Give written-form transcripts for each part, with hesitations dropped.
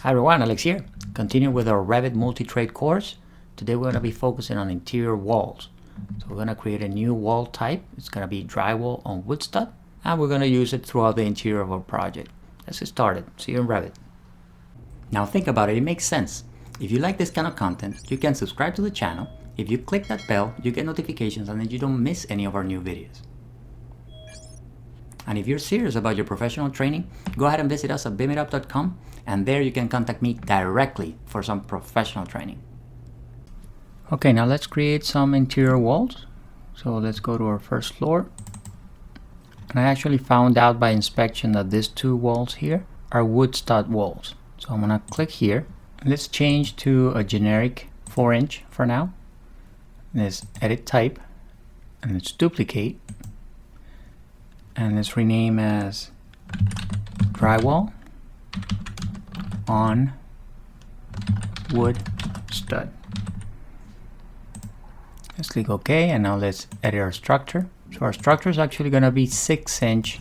Hi everyone, Alex here. Continue with our Revit multi-trade course. Today we're going to be focusing on interior walls. So we're going to create a new wall type. It's going to be drywall on wood stud, and we're going to use it throughout the interior of our project. Let's get started. See you in Revit. Now think about it, it makes sense. If you like this kind of content, you can subscribe to the channel. If you click that bell, you get notifications and then you don't miss any of our new videos. And if you're serious about your professional training, go ahead and visit us at beamitup.com, and there you can contact me directly for some professional training. Okay, now let's create some interior walls. So let's go to our first floor. And I actually found out by inspection that these two walls here are wood stud walls. So I'm gonna click here. Let's change to a generic 4-inch for now. Let's edit type, and let's duplicate. And let's rename as drywall on wood stud. Let's click OK, and now let's edit our structure. So our structure is actually going to be 6-inch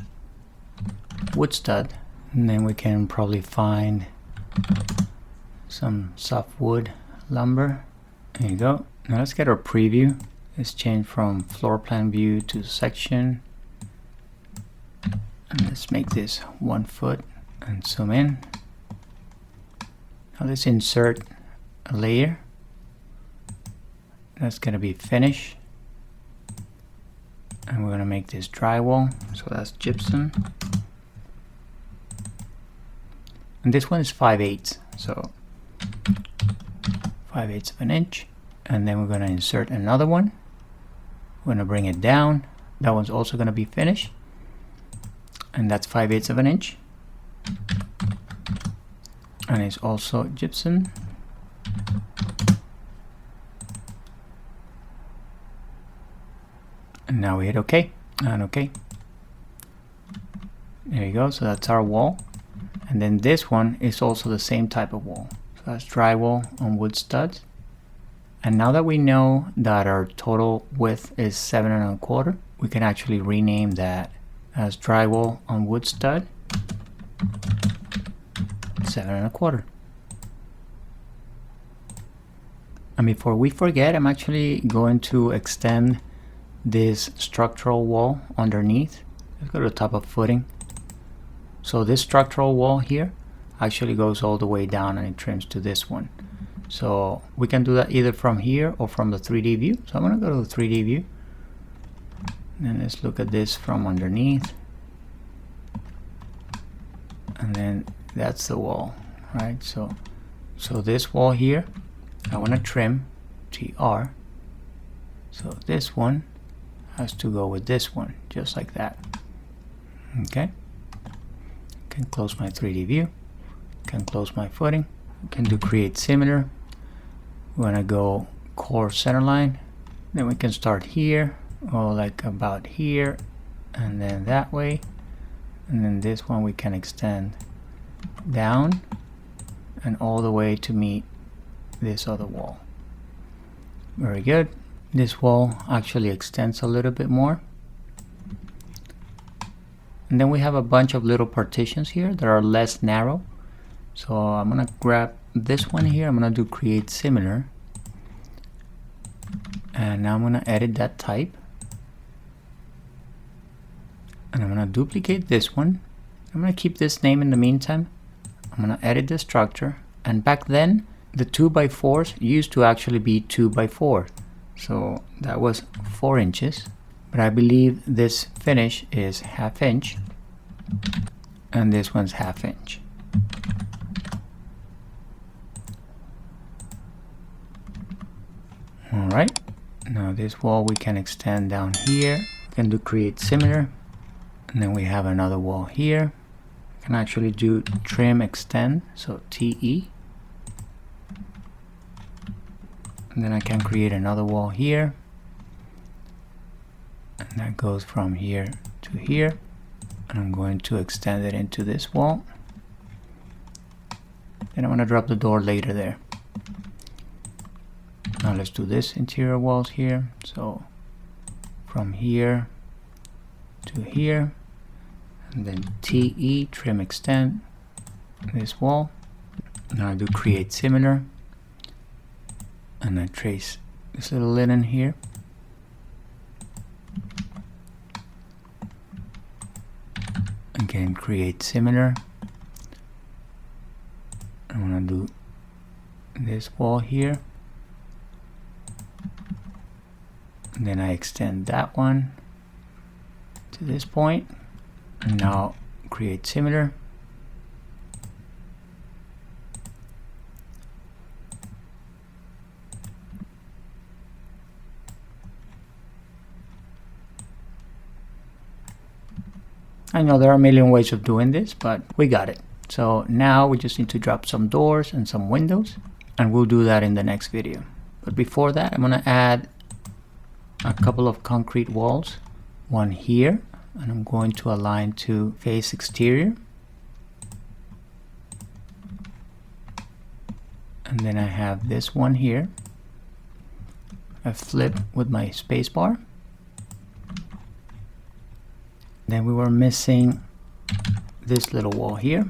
wood stud, and then we can probably find some softwood lumber. There you go. Now let's get our preview. Let's change from floor plan view to section. And let's make this 1 foot and zoom in. Now let's insert a layer. That's going to be finish. And we're going to make this drywall. So that's gypsum. And this one is 5/8. So 5/8 of an inch. And then we're going to insert another one. We're going to bring it down. That one's also going to be finished. And that's 5/8 of an inch, and it's also gypsum. And now we hit OK and OK. There you go. So that's our wall, and then this one is also the same type of wall. So that's drywall on wood studs. And now that we know that our total width is 7 1/4, we can actually rename that as drywall on wood stud 7 1/4. And before we forget, I'm actually going to extend this structural wall underneath. Let's go to the top of footing. So this structural wall here actually goes all the way down and it trims to this one. So we can do that either from here or from the 3D view. So I'm going to go to the 3D view. And let's look at this from underneath. And then that's the wall, right? So this wall here, I want to trim TR. So this one has to go with this one, just like that. Okay. I can close my 3D view. I can close my footing. I can do create similar. We're going to go core center line. Then we can start here. Or like about here, and then that way, and then this one we can extend down and all the way to meet this other wall. Very good. This wall actually extends a little bit more, and then we have a bunch of little partitions here that are less narrow. So I'm gonna grab this one here. I'm gonna do create similar, and now I'm gonna edit that type. And I'm going to duplicate this one. I'm going to keep this name in the meantime. I'm going to edit the structure. And back then, the 2x4s used to actually be 2x4. So that was 4 inches. But I believe this finish is 1/2 inch. And this one's 1/2 inch. Alright. Now this wall we can extend down here. We can do create similar. And then we have another wall here. I can actually do trim extend, so TE. And then I can create another wall here. And that goes from here to here. And I'm going to extend it into this wall. Then I'm going to drop the door later there. Now let's do this interior walls here. So from here to here, and then TE trim extend this wall, Now I do create similar, and I trace this little linen here. Again, create similar. I want to do this wall here. And then I extend that one to this point. And now create similar. I know there are a million ways of doing this, but we got it. So now we just need to drop some doors and some windows, and we'll do that in the next video. But before that, I'm going to add a couple of concrete walls. One here, and I'm going to align to face exterior. And then I have this one here. I flip with my spacebar. Then we were missing this little wall here.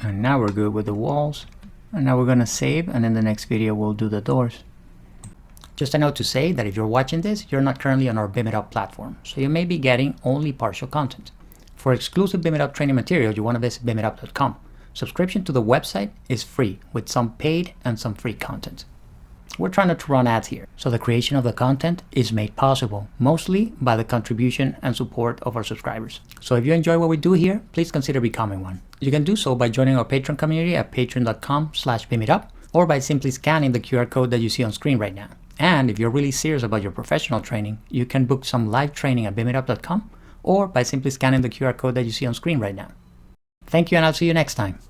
And now we're good with the walls. And now we're going to save, and in the next video we'll do the doors. Just a note to say that if you're watching this, you're not currently on our BIM It Up platform, so you may be getting only partial content. For exclusive BIM It Up training material, you want to visit bimitup.com. Subscription to the website is free, with some paid and some free content. We're trying not to run ads here, so the creation of the content is made possible, mostly by the contribution and support of our subscribers. So if you enjoy what we do here, please consider becoming one. You can do so by joining our Patreon community at patreon.com/bimitup, or by simply scanning the QR code that you see on screen right now. And if you're really serious about your professional training, you can book some live training at bimitup.com, or by simply scanning the QR code that you see on screen right now. Thank you, and I'll see you next time.